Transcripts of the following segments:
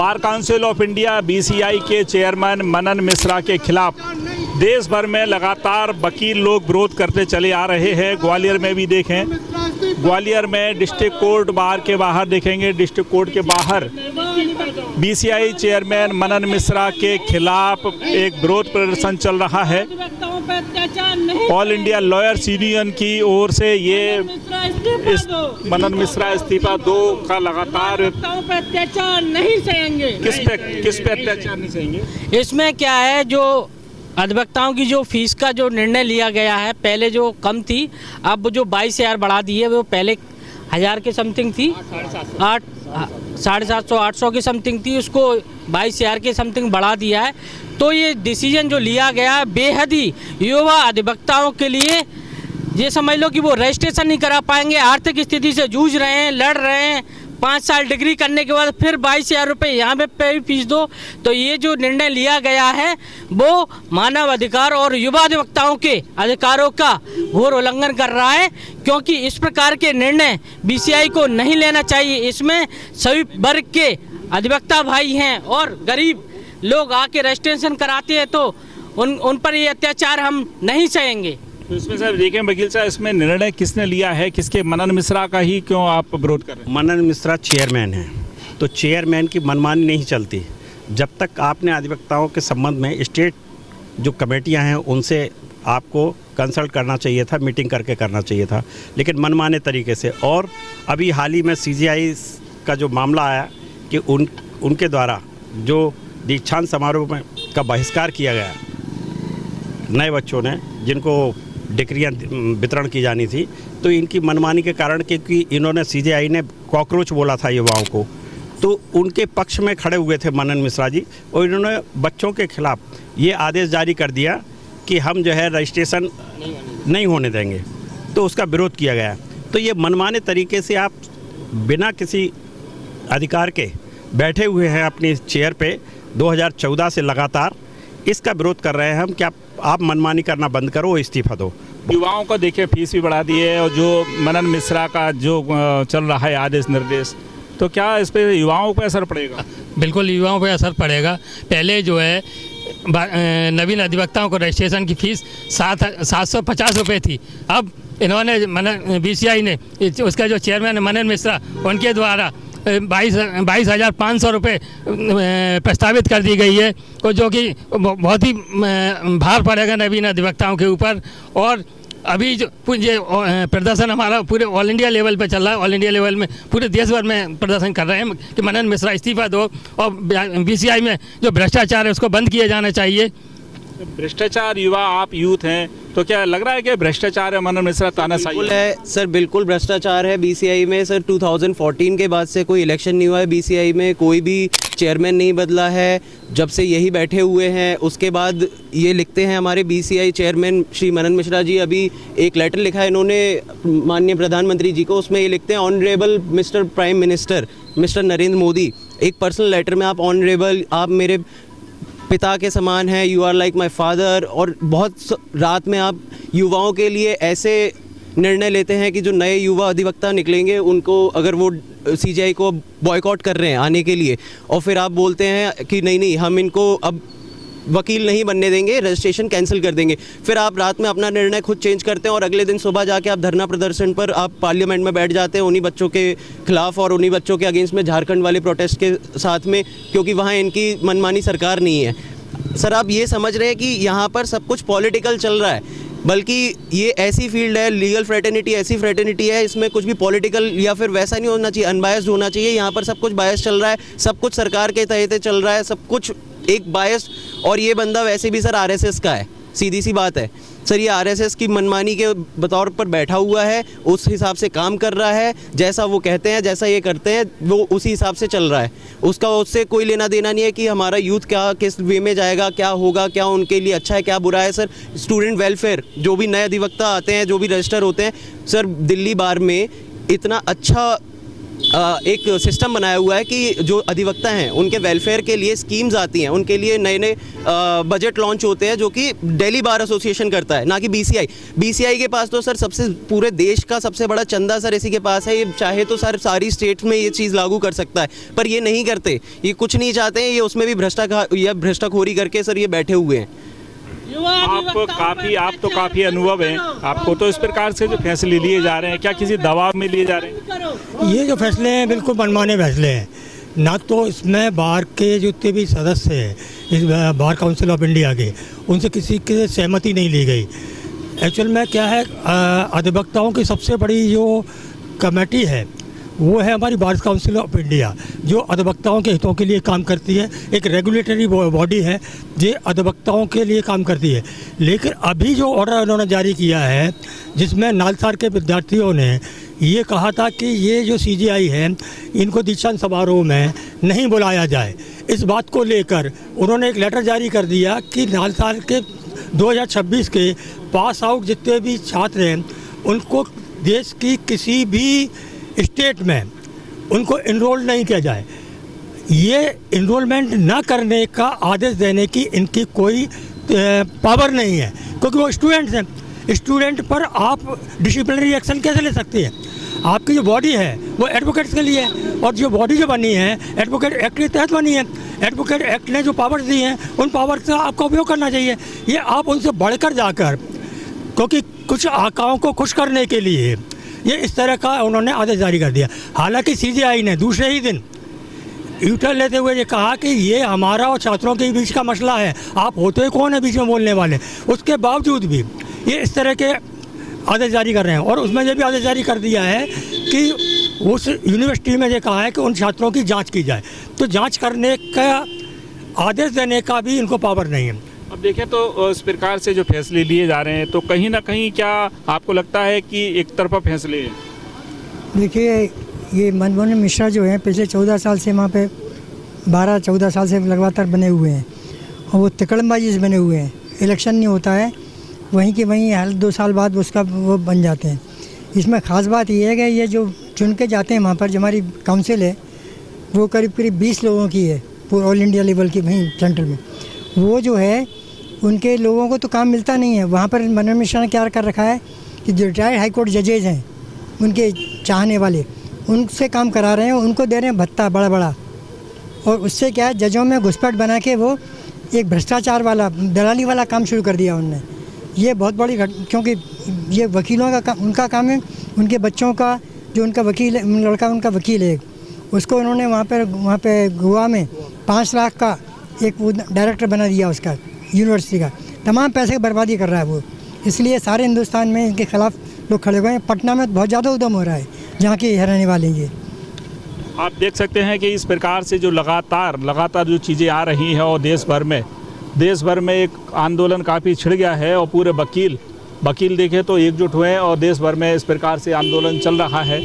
Bar council of India BCI के chairman मनन मिश्रा के खिलाफ देश भर में लगातार वकील लोग विरोध करते चले आ रहे हैं। ग्वालियर में भी देखें, ग्वालियर में डिस्ट्रिक्ट कोर्ट बार के बाहर देखेंगे, डिस्ट्रिक्ट कोर्ट के बाहर बीसीआई चेयरमैन मनन मिश्रा के खिलाफ एक विरोध प्रदर्शन चल रहा है। ऑल इंडिया लॉयर्स यूनियन की ओर से ये मनन मिश्रा इस्तीफा दो का लगातार अत्याचार नहीं सहेंगे। किस पे अत्याचार नहीं सहेंगे? इसमें क्या है, जो अधिवक्ताओं की जो फीस का जो निर्णय लिया गया है, पहले जो कम थी अब जो 22,000 बढ़ा दी है। वो पहले 1000 के समथिंग थी, 750 800 के समथिंग थी, उसको 22,000 के समथिंग बढ़ा दिया है। तो ये डिसीजन जो लिया गया है बेहद ही युवा अधिवक्ताओं के लिए, ये समझ लो कि वो रजिस्ट्रेशन नहीं करा पाएंगे, आर्थिक स्थिति से जूझ रहे हैं, लड़ रहे हैं। 5 साल डिग्री करने के बाद फिर 22,000 रुपये यहाँ पे भी फीस दो। तो ये जो निर्णय लिया गया है वो मानव अधिकार और युवा अधिवक्ताओं के अधिकारों का घोर उल्लंघन कर रहा है, क्योंकि इस प्रकार के निर्णय बीसीआई को नहीं लेना चाहिए। इसमें सभी वर्ग के अधिवक्ता भाई हैं और गरीब लोग आके रजिस्ट्रेशन कराते हैं, तो उन पर ये अत्याचार हम नहीं सहेंगे। तो इसमें सर देखें वकील साहब, इसमें निर्णय किसने लिया है, किसके? मनन मिश्रा का ही क्यों आप विरोध कर रहे हैं? मनन मिश्रा चेयरमैन है, तो चेयरमैन की मनमानी नहीं चलती। जब तक आपने अधिवक्ताओं के संबंध में स्टेट जो कमेटियां हैं उनसे आपको कंसल्ट करना चाहिए था, मीटिंग करके करना चाहिए था, लेकिन मनमाने तरीके से। और अभी हाल ही में सीजीआई का जो मामला आया कि उनके द्वारा जो दीक्षांत समारोह में का बहिष्कार किया गया, नए बच्चों ने जिनको डिग्रियां वितरण की जानी थी, तो इनकी मनमानी के कारण, क्योंकि इन्होंने सीजीआई ने कॉकरोच बोला था युवाओं को, तो उनके पक्ष में खड़े हुए थे मनन मिश्रा जी, और इन्होंने बच्चों के खिलाफ ये आदेश जारी कर दिया कि हम जो है रजिस्ट्रेशन नहीं होने देंगे, तो उसका विरोध किया गया। तो ये मनमाने तरीके से आप बिना किसी अधिकार के बैठे हुए हैं अपनी चेयर पे 2014 से लगातार, इसका विरोध कर रहे हैं हम कि आप मनमानी करना बंद करो, इस्तीफा दो। युवाओं को देखिए फीस भी बढ़ा दी है, और जो मनन मिश्रा का जो चल रहा है आदेश निर्देश, तो क्या इस पे युवाओं पर असर पड़ेगा? बिल्कुल युवाओं पर असर पड़ेगा। पहले जो है नवीन अधिवक्ताओं को रजिस्ट्रेशन की फ़ीस 750 रुपये थी। अब इन्होंने बीसीआई ने उसका जो चेयरमैन मनन मिश्रा, उनके द्वारा 22,500 रुपये प्रस्तावित कर दी गई है, और जो कि बहुत ही भार पड़ेगा नवीन अधिवक्ताओं के ऊपर। और अभी जो प्रदर्शन हमारा पूरे ऑल इंडिया लेवल पे चल रहा है, ऑल इंडिया लेवल में पूरे देश भर में प्रदर्शन कर रहे हैं कि मनन मिश्रा इस्तीफा दो, और बीसीआई में जो भ्रष्टाचार है उसको बंद किया जाना चाहिए। भ्रष्टाचार, युवा आप यूथ हैं, तो क्या लग रहा है कि भ्रष्टाचार है मनन मिश्रा तानाशाही है? सर बिल्कुल भ्रष्टाचार है बीसीआई में। सर 2014 के बाद से कोई इलेक्शन नहीं हुआ है बीसीआई में, कोई भी चेयरमैन नहीं बदला है। जब से यही बैठे हुए हैं, उसके बाद ये लिखते हैं हमारे बीसीआई चेयरमैन श्री मनन मिश्रा जी, अभी एक लेटर लिखा है इन्होंने माननीय प्रधानमंत्री जी को, उसमें ये लिखते हैं honourable mister prime minister mister Narendra Modi. एक पर्सनल लेटर में आप ऑनरेबल, आप मेरे पिता के समान हैं, you are like my father. और बहुत रात में आप युवाओं के लिए ऐसे निर्णय लेते हैं कि जो नए युवा अधिवक्ता निकलेंगे उनको, अगर वो सीजीआई को बॉयकॉट कर रहे हैं आने के लिए, और फिर आप बोलते हैं कि नहीं हम इनको अब वकील नहीं बनने देंगे, रजिस्ट्रेशन कैंसिल कर देंगे। फिर आप रात में अपना निर्णय खुद चेंज करते हैं और अगले दिन सुबह जाके आप धरना प्रदर्शन पर आप पार्लियामेंट में बैठ जाते हैं उन्हीं बच्चों के खिलाफ और उन्हीं बच्चों के अगेंस्ट में, झारखंड वाले प्रोटेस्ट के साथ में, क्योंकि वहाँ इनकी मनमानी सरकार नहीं है। सर आप ये समझ रहे हैं कि यहाँ पर सब कुछ पॉलिटिकल चल रहा है, बल्कि ये ऐसी फील्ड है, लीगल फ्रेटर्निटी ऐसी फ्रेटर्निटी है, इसमें कुछ भी पॉलिटिकल या फिर वैसा नहीं होना चाहिए, अनबायस्ड होना चाहिए। यहाँ पर सब कुछ बायस चल रहा है, सब कुछ सरकार के तहत चल रहा है, सब कुछ एक बायस। और ये बंदा वैसे भी सर आरएसएस का है, सीधी सी बात है सर, ये आरएसएस की मनमानी के बतौर पर बैठा हुआ है, उस हिसाब से काम कर रहा है, जैसा वो कहते हैं, जैसा ये करते हैं, वो उसी हिसाब से चल रहा है। उसका उससे कोई लेना देना नहीं है कि हमारा यूथ क्या किस वे में जाएगा, क्या होगा, क्या उनके लिए अच्छा है, क्या बुरा है। सर स्टूडेंट वेलफेयर, जो भी नए अधिवक्ता आते हैं, जो भी रजिस्टर होते हैं, सर दिल्ली बार में इतना अच्छा एक सिस्टम बनाया हुआ है कि जो अधिवक्ता हैं उनके वेलफेयर के लिए स्कीम्स आती हैं, उनके लिए नए नए बजट लॉन्च होते हैं जो कि दिल्ली बार एसोसिएशन करता है, ना कि बीसीआई के पास तो सर सबसे पूरे देश का सबसे बड़ा चंदा सर इसी के पास है। ये चाहे तो सर सारी स्टेट में ये चीज़ लागू कर सकता है, पर ये नहीं करते, ये कुछ नहीं चाहते हैं, ये उसमें भी भ्रष्टाखोरी करके सर ये बैठे हुए हैं। आप तो काफ़ी अनुभव हैं, आपको तो इस प्रकार से जो फैसले लिए जा रहे हैं क्या किसी दबाव में लिए जा रहे हैं? ये जो फैसले हैं बिल्कुल मनमाने फैसले हैं। ना तो इसमें बार के जितने भी सदस्य हैं इस बार काउंसिल ऑफ इंडिया के, उनसे किसी की सहमति नहीं ली गई। एक्चुअल में क्या है, अधिवक्ताओं की सबसे बड़ी जो कमेटी है वो है हमारी बार काउंसिल ऑफ इंडिया, जो अधिवक्ताओं के हितों के लिए काम करती है। एक रेगुलेटरी बॉडी है जो अधिवक्ताओं के लिए काम करती है। लेकिन अभी जो ऑर्डर उन्होंने जारी किया है जिसमें नालसार के विद्यार्थियों ने ये कहा था कि ये जो सीजीआई है इनको दीक्षांत समारोह में नहीं बुलाया जाए, इस बात को लेकर उन्होंने एक लेटर जारी कर दिया कि नालसार के 2026 के पास आउट जितने भी छात्र हैं उनको देश की किसी भी स्टेट में उनको इनरोल नहीं किया जाए। ये इनरोलमेंट ना करने का आदेश देने की इनकी कोई पावर नहीं है, क्योंकि वो स्टूडेंट्स हैं। स्टूडेंट पर आप डिसिप्लिनरी एक्शन कैसे ले सकते हैं? आपकी जो बॉडी है वो एडवोकेट्स के लिए है, और जो बॉडी जो बनी है एडवोकेट एक्ट के तहत बनी है। एडवोकेट एक्ट ने जो पावर्स दी हैं उन पावर्स का आपका उपयोग करना चाहिए। ये आप उनसे बढ़कर जाकर, क्योंकि कुछ आकाओं को खुश करने के लिए ये इस तरह का उन्होंने आदेश जारी कर दिया। हालांकि सीजीआई ने दूसरे ही दिन यूटर्न लेते हुए ये कहा कि ये हमारा और छात्रों के बीच का मसला है, आप होते कौन है बीच में बोलने वाले। उसके बावजूद भी ये इस तरह के आदेश जारी कर रहे हैं, और उसमें ये भी आदेश जारी कर दिया है कि उस यूनिवर्सिटी में ये कहा है कि उन छात्रों की जांच की जाए। तो जांच करने का आदेश देने का भी इनको पावर नहीं है। अब देखें तो इस प्रकार से जो फैसले लिए जा रहे हैं तो कहीं ना कहीं क्या आपको लगता है कि एक तरफा फैसले हैं? देखिए, ये मनमोहन मिश्रा जो हैं पिछले 14 साल से वहाँ पे 12-14 साल से लगातार बने हुए हैं, और वो तिकड़मबाजी से बने हुए हैं। इलेक्शन नहीं होता है, वहीं के वहीं हर 2 साल बाद उसका वो बन जाते हैं। इसमें ख़ास बात ये है कि ये जो चुन के जाते हैं वहाँ पर, जो हमारी काउंसिल है वो करीब 20 लोगों की है, पूरे ऑल इंडिया लेवल की, वहीं सेंट्रल में। वो जो है उनके लोगों को तो काम मिलता नहीं है। वहाँ पर मनोहर मिश्रा ने क्या कर रखा है कि जो रिटायर्ड हाई कोर्ट जजेज हैं उनके चाहने वाले, उनसे काम करा रहे हैं, उनको दे रहे हैं भत्ता बड़ा। और उससे क्या है, जजों में घुसपैठ बना के वो एक भ्रष्टाचार वाला, दलाली वाला काम शुरू कर दिया उनने। ये बहुत बड़ी क्योंकि ये वकीलों का काम, उनका काम है, उनके बच्चों का जो उनका वकील है, लड़का उनका वकील है, उसको उन्होंने वहाँ पे गोवा में 5 लाख का एक वो डायरेक्टर बना दिया उसका, यूनिवर्सिटी का। तमाम पैसे की बर्बादी कर रहा है वो। इसलिए सारे हिंदुस्तान में इनके खिलाफ लोग खड़े हुए हैं। पटना में बहुत ज़्यादा उद्यम हो रहा है, जहाँ के रहने वाले ये। आप देख सकते हैं कि इस प्रकार से जो लगातार जो चीज़ें आ रही हैं, और देश भर में एक आंदोलन काफ़ी छिड़ गया है, और पूरे वकील देखें तो एकजुट हुए हैं, और देश भर में इस प्रकार से आंदोलन चल रहा है।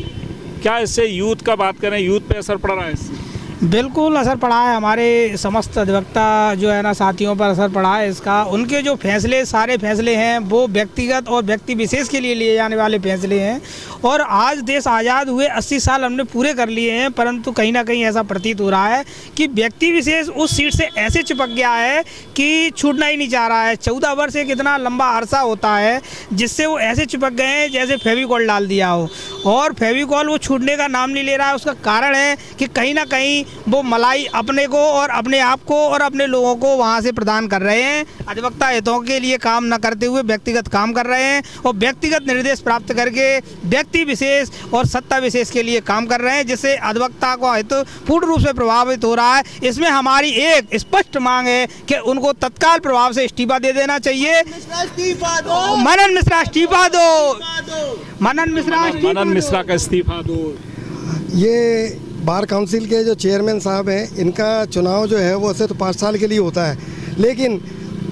क्या इससे यूथ का बात करें, यूथ पे असर पड़ रहा है इससे? बिल्कुल असर पड़ा है। हमारे समस्त अधिवक्ता जो है ना साथियों पर असर पड़ा है इसका। उनके जो फैसले, सारे फैसले हैं वो व्यक्तिगत और व्यक्ति विशेष के लिए जाने वाले फैसले हैं। और आज देश आज़ाद हुए 80 साल हमने पूरे कर लिए हैं, परंतु कहीं ना कहीं ऐसा प्रतीत हो रहा है कि व्यक्ति विशेष उस सीट से ऐसे चिपक गया है कि छूटना ही नहीं चाह रहा है। 14 वर्ष एक इतना लंबा अरसा होता है जिससे वो ऐसे चिपक गए हैं जैसे फेविकॉल डाल दिया हो, और फेविकॉल वो छूटने का नाम नहीं ले रहा है। उसका कारण है कि कहीं ना कहीं वो मलाई अपने को और अपने आप को और अपने लोगों को वहाँ से प्रदान कर रहे हैं। अधिवक्ता हितों के लिए काम न करते हुए व्यक्तिगत काम कर रहे हैं, और व्यक्तिगत निर्देश प्राप्त करके व्यक्ति विशेष और सत्ता विशेष के लिए काम कर रहे हैं, जिससे अधिवक्ता को हित पूर्ण रूप से प्रभावित हो रहा है। इसमें हमारी एक स्पष्ट मांग है कि उनको तत्काल प्रभाव से इस्तीफा दे देना चाहिए। मनन मिश्रा इस्तीफा दो, मनन मिश्रा का इस्तीफा दो। ये बार काउंसिल के जो चेयरमैन साहब हैं, इनका चुनाव जो है वो सिर्फ 5 साल के लिए होता है, लेकिन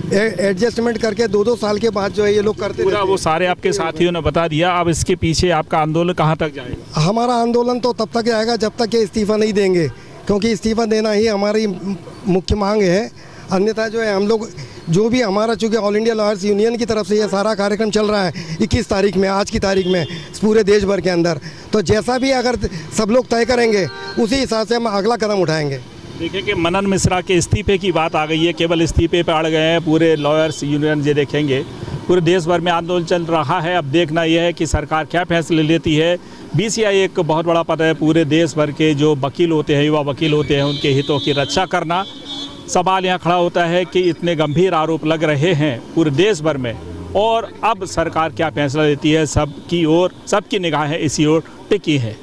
एडजस्टमेंट करके 2-2 साल के बाद जो है ये लोग करते पूरा वो सारे आपके साथियों ने बता दिया। अब इसके पीछे आपका आंदोलन कहाँ तक जाएगा? हमारा आंदोलन तो तब तक जाएगा जब तक ये इस्तीफ़ा नहीं देंगे, क्योंकि इस्तीफ़ा देना ही हमारी मुख्य मांग है। अन्यथा जो है हम लोग जो भी हमारा चूँकि ऑल इंडिया लॉयर्स यूनियन की तरफ से ये सारा कार्यक्रम चल रहा है 21 तारीख में, आज की तारीख में पूरे देश भर के अंदर, तो जैसा भी अगर सब लोग तय करेंगे उसी हिसाब से हम अगला कदम उठाएंगे। देखिए कि मनन मिश्रा के इस्तीफे की बात आ गई है, केवल इस्तीफे पे अड़ गए हैं पूरे लॉयर्स यूनियन। ये देखेंगे पूरे देश भर में आंदोलन चल रहा है। अब देखना यह है कि सरकार क्या फैसले लेती है। बीसीआई एक बहुत बड़ा पद है, पूरे देश भर के जो वकील होते हैं, युवा वकील होते हैं, उनके हितों की रक्षा करना। सवाल यहाँ खड़ा होता है कि इतने गंभीर आरोप लग रहे हैं पूरे देश भर में, और अब सरकार क्या फैसला लेती है, सबकी निगाहें इसी ओर टिकी है।